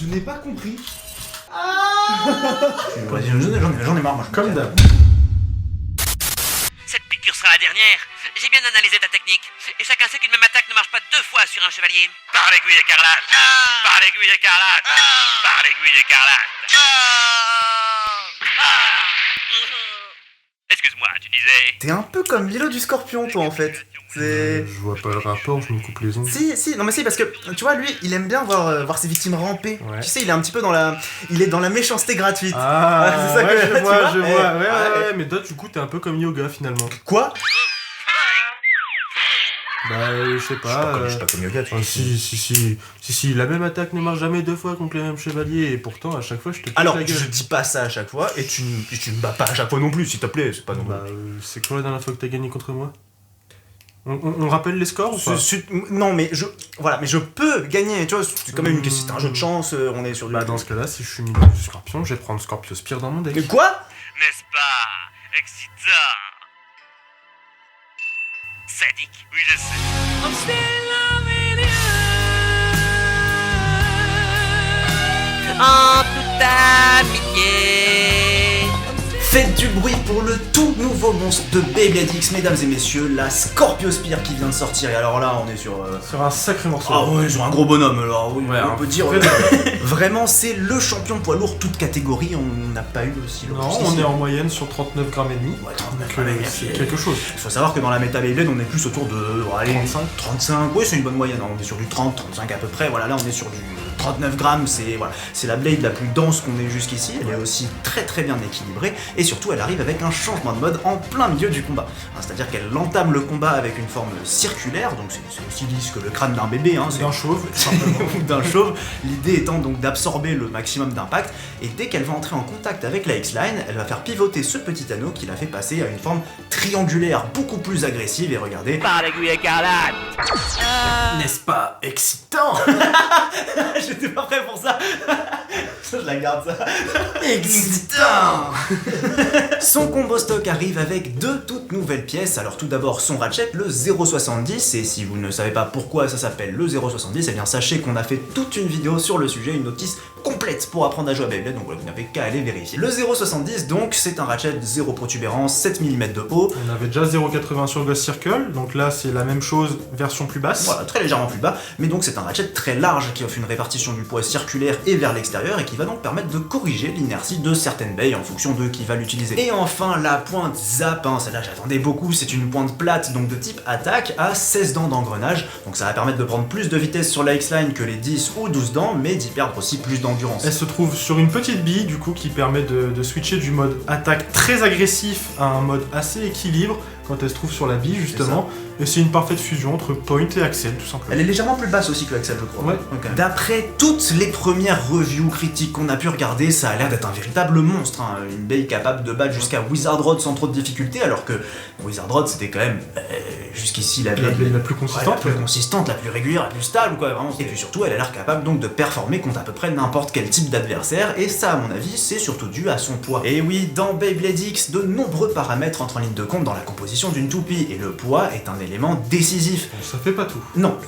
Je n'ai pas compris. Vas-y, j'en ai marre, moi. Comme d'hab. Cette piqûre sera la dernière. J'ai bien analysé ta technique. Et chacun sait qu'une même attaque ne marche pas 2 fois sur un chevalier. Par l'aiguille écarlate. Par l'aiguille écarlate. Par l'aiguille écarlate. Excuse-moi, tu disais... T'es un peu comme Milo du Scorpion, toi, en fait. C'est... Je vois pas le rapport, je me coupe les ongles. Si, non mais si, parce que, tu vois, lui, il aime bien voir ses victimes ramper. Ouais. Tu sais, il est un petit peu dans la... Il est dans la méchanceté gratuite. Ah, c'est ça ouais, que je tu vois. vois. Ouais, Ouais. mais toi, du coup, t'es un peu comme Yoga, finalement. Quoi? Bah, je sais pas. Je suis pas comme Yoga, tu vois. Si, la même attaque ne marche jamais 2 fois contre les mêmes chevaliers, et pourtant, à chaque fois, je te pète Alors, la gueule. je dis pas ça à chaque fois, et tu me bats pas à chaque fois non plus, s'il te plaît, c'est pas non plus. Bah, c'est quoi la dernière fois que t'as gagné contre moi? On rappelle les scores ou pas? Non, mais je peux gagner, tu vois, c'est quand même une question, c'est un jeu de chance, on est sur du... Bah, dans ce cas-là, si je suis milieu du Scorpion, je vais prendre Scorpio Spire dans mon deck. Mais quoi? N'est-ce pas excitant? Sadique, oui je sais. En toute amitié. Faites du bruit pour le tout nouveau monstre de Beyblade X, mesdames et messieurs, la Scorpio Spire qui vient de sortir. Et alors là, on est sur... Sur un sacré morceau. Ah ouais, sur un gros bonhomme, alors oui, Ouais, on peut dire... Vraiment, c'est le champion poids lourd, toute catégorie, on n'a pas eu aussi lourd. Non, on est en moyenne sur 39 grammes et demi. Ouais, 39 Donc, grammes et demi. c'est quelque chose. Il faut savoir que dans la méta Beyblade, on est plus autour de... allez, 35. 35, oui, c'est une bonne moyenne, hein. On est sur du 30, 35 à peu près, voilà, là on est sur du 39 grammes, c'est la Blade la plus dense qu'on ait jusqu'ici, elle est aussi très très bien équilibrée, et surtout elle arrive avec un changement de mode en plein milieu du combat. Hein, c'est-à-dire qu'elle entame le combat avec une forme circulaire, donc c'est aussi lisse que le crâne d'un bébé, hein, C'est un chauve, tout simplement. ou d'un chauve, l'idée étant donc d'absorber le maximum d'impact, et dès qu'elle va entrer en contact avec la X-Line, elle va faire pivoter ce petit anneau qui la fait passer à une forme triangulaire beaucoup plus agressive, et regardez... Par l'aiguille écarlate. N'est-ce pas excitant? J'étais pas prêt pour ça. Ça, je la garde, ça. Excitant. Son combo stock arrive avec 2 toutes nouvelles pièces. Alors tout d'abord son ratchet, le 070, et si vous ne savez pas pourquoi ça s'appelle le 070, eh bien sachez qu'on a fait toute une vidéo sur le sujet, une notice complète pour apprendre à jouer à Beyblade, donc voilà, vous n'avez qu'à aller vérifier. Le 070 donc, c'est un ratchet 0 protubérance, 7 mm de haut. On avait déjà 0,80 sur Ghost Circle, donc là c'est la même chose, version plus basse. Voilà, très légèrement plus bas, mais donc c'est un ratchet très large qui offre une répartition du poids circulaire et vers l'extérieur et qui va donc permettre de corriger l'inertie de certaines baies en fonction de qui va l'utiliser. Et enfin la pointe zap, hein, celle-là j'attendais beaucoup, c'est une pointe plate donc de type attaque à 16 dents d'engrenage, donc ça va permettre de prendre plus de vitesse sur la X-Line que les 10 ou 12 dents, mais d'y perdre aussi plus d'endurance. Elle se trouve sur une petite bille du coup qui permet de switcher du mode attaque très agressif à un mode assez équilibre quand elle se trouve sur la bille justement. Et c'est une parfaite fusion entre Point et Axel tout simplement. Elle est légèrement plus basse aussi que Axel, je crois. Ouais. Okay. D'après toutes les premières reviews critiques qu'on a pu regarder, ça a l'air d'être un véritable monstre, hein. Une bille capable de battre jusqu'à Wizard Rod sans trop de difficulté, alors que Wizard Rod c'était quand même jusqu'ici la blade la plus consistante, la plus consistante, la plus régulière, la plus stable, quoi, vraiment. Et puis surtout, elle a l'air capable donc de performer contre à peu près n'importe quel type d'adversaire, et ça, à mon avis, c'est surtout dû à son poids. Et oui, dans Beyblade X, de nombreux paramètres entrent en ligne de compte dans la composition d'une toupie, et le poids est un élément décisif. Bon, ça fait pas tout. Non,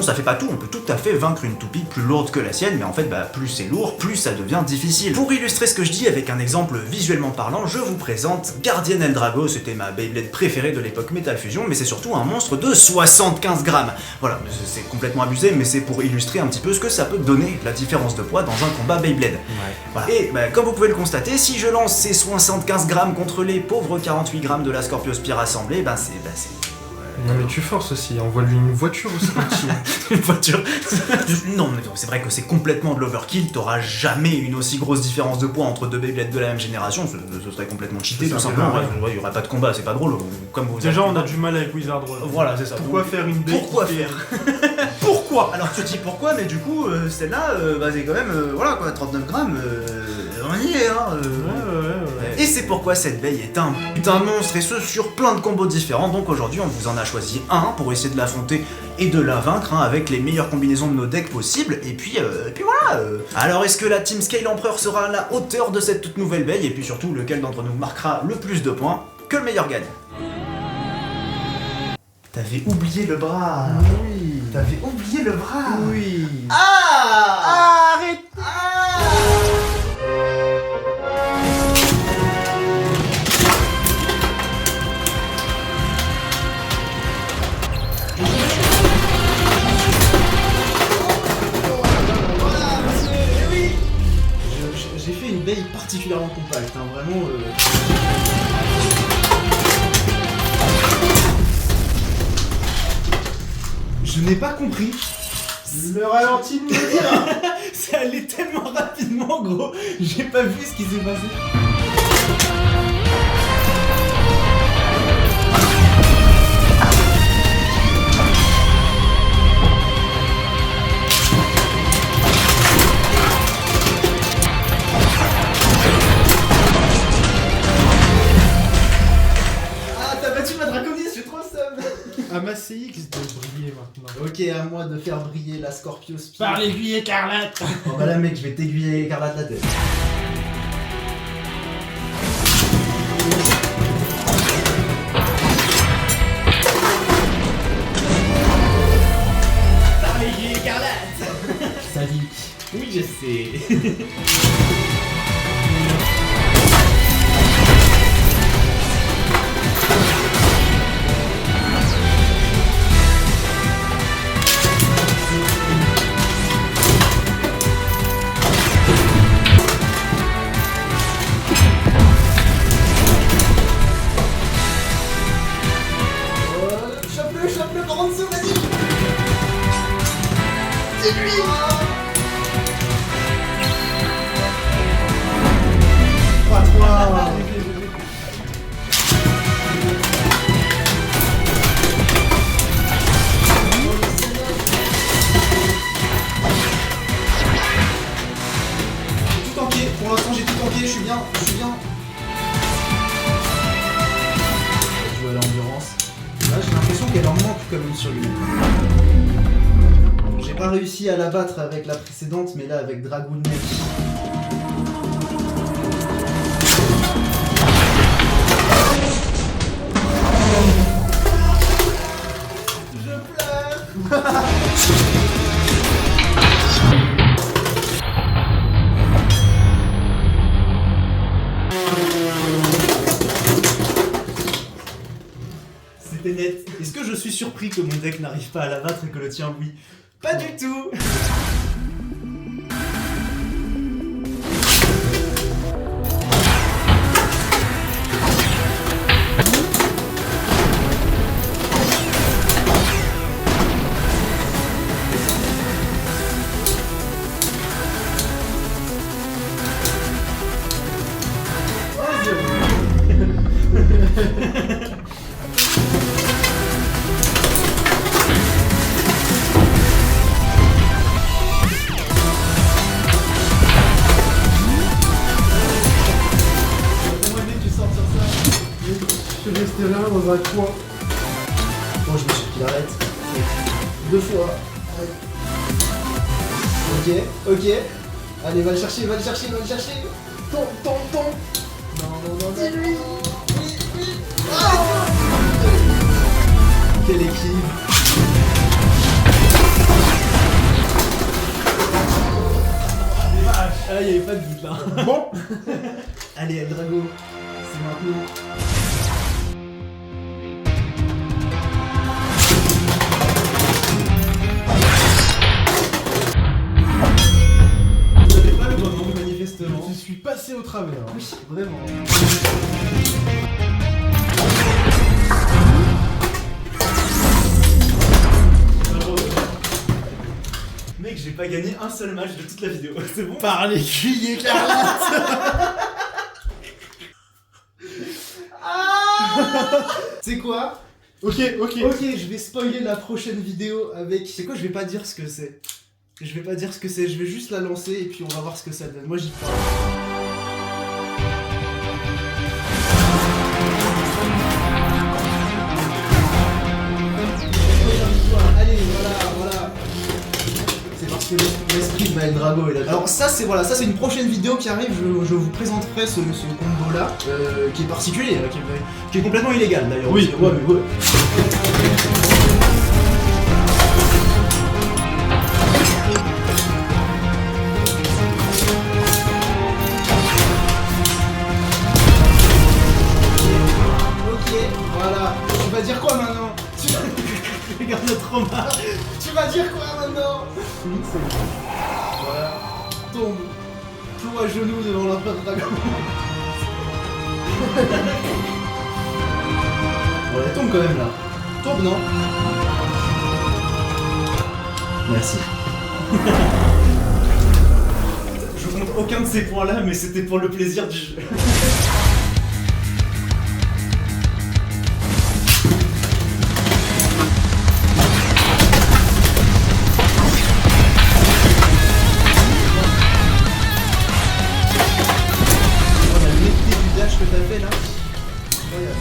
ça fait pas tout, on peut tout à fait vaincre une toupie plus lourde que la sienne, mais en fait, plus c'est lourd, plus ça devient difficile. Pour illustrer ce que je dis avec un exemple visuellement parlant, je vous présente Guardian Eldrago, c'était ma Beyblade préférée de l'époque Metal Fusion, mais c'est surtout un monstre de 75 grammes. Voilà, c'est complètement abusé, mais c'est pour illustrer un petit peu ce que ça peut donner, la différence de poids dans un combat Beyblade. Ouais. Voilà. Et comme vous pouvez le constater, si je lance ces 75 grammes contre les pauvres 48 grammes de la Scorpio Spire assemblée, c'est... Non mais tu forces aussi, envoie-lui une voiture aussi. Une voiture. Non, mais c'est vrai que c'est complètement de l'overkill, t'auras jamais une aussi grosse différence de poids entre deux Beyblades de la même génération, ce serait complètement cheaté tout simplement, il y aurait pas de combat, c'est pas drôle, comme vous Déjà on a du mal avec Wizard Rod. Voilà, c'est ça. Pourquoi faire une bête? Pourquoi faire Pourquoi Alors tu te dis pourquoi, mais du coup, celle-là, c'est quand même, voilà quoi, 39 grammes, on y est, hein. Ouais. Et c'est pourquoi cette veille est un putain de monstre, et ce sur plein de combos différents, donc aujourd'hui on vous en a choisi un pour essayer de l'affronter et de la vaincre, hein, avec les meilleures combinaisons de nos decks possibles, et puis voilà. Alors est-ce que la Team Scale Empereur sera à la hauteur de cette toute nouvelle veille, et puis surtout lequel d'entre nous marquera le plus de points? Que le meilleur gagne. T'avais oublié le bras. Oui. T'avais oublié le bras. Oui. Ah, arrête. particulièrement compact, hein, vraiment. Je n'ai pas compris. Le ralenti de me dire. C'est allé tellement rapidement, gros. J'ai pas vu ce qui s'est passé. Ah, t'as battu ma Draconis, j'ai trop le seum. À ma CX de briller maintenant. Ok, à moi de faire briller la Scorpio Speed. Par l'aiguille écarlate. Oh bah là mec, je vais t'aiguiller écarlate la tête. Par l'aiguille écarlate. Salut. Oui, je sais. Chope-le par en dessous, vas-y. C'est lui. Pas toi. J'ai tout tanké, pour l'instant j'ai tout tanké, je suis bien. Je joue à l'endurance. Là j'ai l'impression qu'elle en manque quand même sur lui. J'ai pas réussi à la battre avec la précédente, mais là avec Dragoon Mech. Je pleure. C'était net. Est-ce que je suis surpris que mon deck n'arrive pas à la battre et que le tien oui? Pas du tout. Je suis resté là dans un coin. Bon, je me suis pris l'arrête. 2 fois. Ok. Allez, va le chercher. Tombe. Non. Dis-lui. Oui. Ah, quel équilibre. Ah, il n'y avait pas de doute là. Bon. Allez, Eldrago, c'est maintenant. Vous n'avez pas le moment, manifestement. Je suis passé au travers. Oui, vraiment. Mec, j'ai pas gagné un seul match de toute la vidéo, c'est bon? Par l'aiguille écarlate. C'est quoi? Ok. Ok, je vais spoiler la prochaine vidéo avec... C'est quoi? Je vais pas dire ce que c'est. Je vais juste la lancer et puis on va voir ce que ça donne. Moi j'y crois. Allez, voilà. C'est parce que l'esprit de Eldrago est là. Alors ça c'est une prochaine vidéo qui arrive, je vous présenterai ce combo là, qui est particulier, qui est complètement illégal d'ailleurs. Oui, ouais. Ok, voilà. Tu vas dire quoi maintenant? Regarde le trauma. Tu vas dire quoi maintenant? Voilà. Tombe. ploue à genoux devant l'empereur dragon. Bon, elle tombe quand même là. Tombe, non? Merci. Je compte aucun de ces points là, mais c'était pour le plaisir du jeu. Que t'as fait là. Incroyable.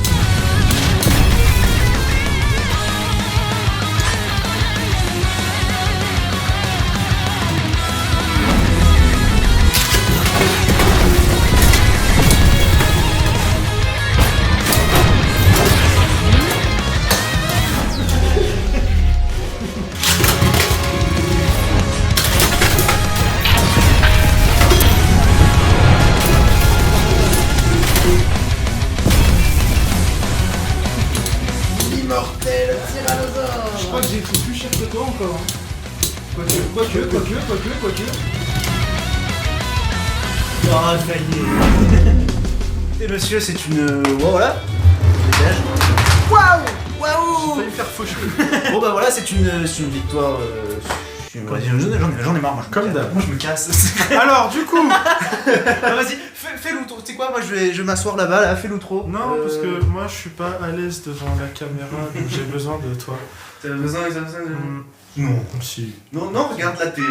Immortel tyrannosaure. Je crois que j'ai pris plus cher que toi encore. Quoique. Ah, ça y est. Et monsieur, c'est une... Voilà. Dégage. Waouh. J'ai failli me faire faucher. Bon bah voilà, c'est une victoire... J'en ai marre, moi. Comme d'hab. Moi je me casse. Alors, du coup... Ah, vas-y, fais l'outro. Tu sais quoi, moi je vais m'asseoir là-bas, là, fais l'outro. Non, parce que moi je suis pas à l'aise devant la caméra, donc j'ai besoin de toi. T'as besoin de... Non, si. Non, regarde là, t'es...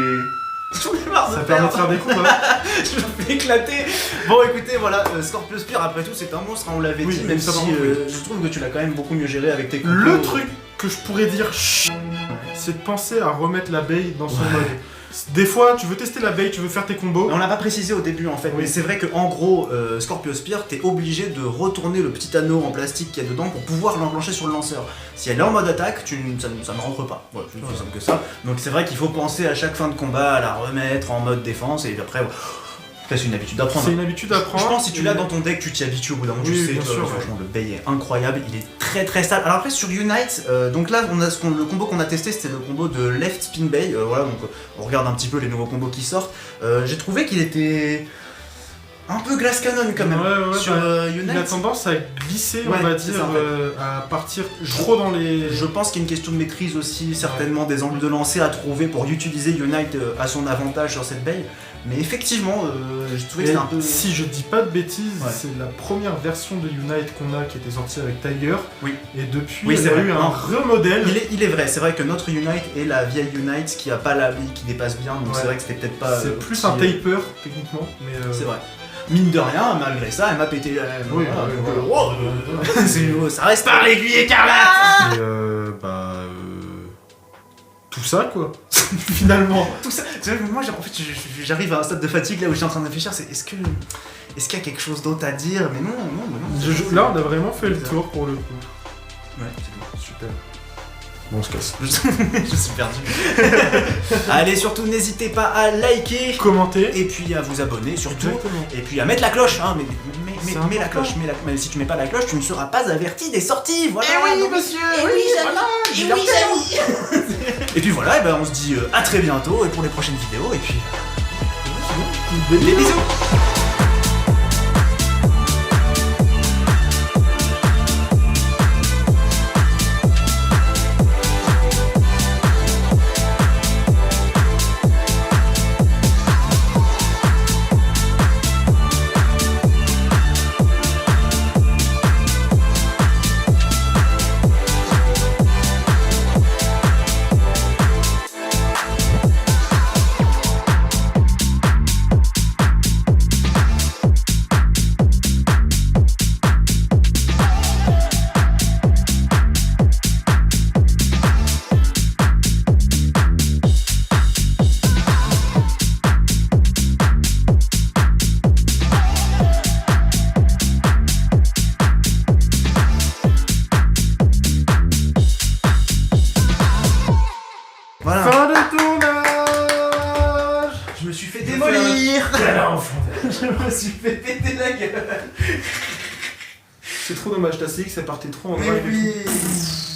J'en ai marre de Ça permet de faire des coups, hein. Je me fais éclater. Bon, écoutez, voilà, Scorpio Spear, après tout, c'est un monstre, hein, on l'avait Oui, dit, même ça, si par contre, oui. je trouve que tu l'as quand même beaucoup mieux géré avec tes combos. Le truc que je pourrais dire, c'est de penser à remettre l'abeille dans son mode. Des fois, tu veux tester l'abeille, tu veux faire tes combos. On l'a pas précisé au début en fait, mais c'est vrai qu'en gros, Scorpio Spear, t'es obligé de retourner le petit anneau en plastique qu'il y a dedans pour pouvoir l'enclencher sur le lanceur. Si elle est en mode attaque, ça ne rentre pas. Voilà, c'est aussi simple que ça. Donc c'est vrai qu'il faut penser à chaque fin de combat à la remettre en mode défense et après. C'est une habitude d'apprendre. C'est une habitude d'apprendre. Je pense que si tu l'as dans ton deck, tu t'y habitues au bout d'un moment. Oui, tu sais, bien sûr, franchement, le Bay est incroyable, il est très très stable. Alors après sur Unite, donc là on a le combo qu'on a testé, c'était le combo de Left Spin Bay. Voilà, donc on regarde un petit peu les nouveaux combos qui sortent. J'ai trouvé qu'il était un peu glace canon quand même. Sur Unite. Il a tendance à glisser, Ouais, on va c'est dire, ça, en fait. à partir trop dans les... Je pense qu'il y a une question de maîtrise aussi, certainement des angles de lancer à trouver pour utiliser Unite à son avantage sur cette Bay. Mais effectivement, j'ai trouvé que c'était un peu... Si je dis pas de bêtises, Ouais. c'est la première version de Unite qu'on a qui était sortie avec Tiger. Oui. Et depuis, Oui, il y c'est a vrai. eu un Non. remodèle. Il est vrai, c'est vrai que notre Unite est la vieille Unite qui a pas la bille qui dépasse bien, donc Ouais. c'est vrai que c'était peut-être pas... C'est plus un taper, techniquement. Mais C'est vrai. Mine de rien, malgré ça, elle m'a pété la... Oui, ça reste par l'aiguille écarlate. Et tout ça, quoi. Finalement. Tout ça, tu vois, moi en fait j'arrive à un stade de fatigue là où je suis en train de réfléchir, c'est est-ce qu'il y a quelque chose d'autre à dire? Mais non. Là, on a vraiment fait le tour pour le coup. Ouais, c'est bon. Super. Bon, on se casse. Je suis perdu. Allez, surtout n'hésitez pas à liker, Commenter. et puis à vous abonner surtout, Exactement. et puis à mettre la cloche, hein, C'est mets la important. cloche, mais si tu mets pas la cloche, tu ne seras pas averti des sorties, voilà. donc- monsieur. Et puis voilà, et ben on se dit à très bientôt et pour les prochaines vidéos, et puis Des des bisous. Voilà. Fin de tournage. Je me suis fait Je démolir. Quel enfant. Je me suis fait péter la gueule. C'est trop dommage, ta CX, elle partait trop en Mais drive et tout. oui.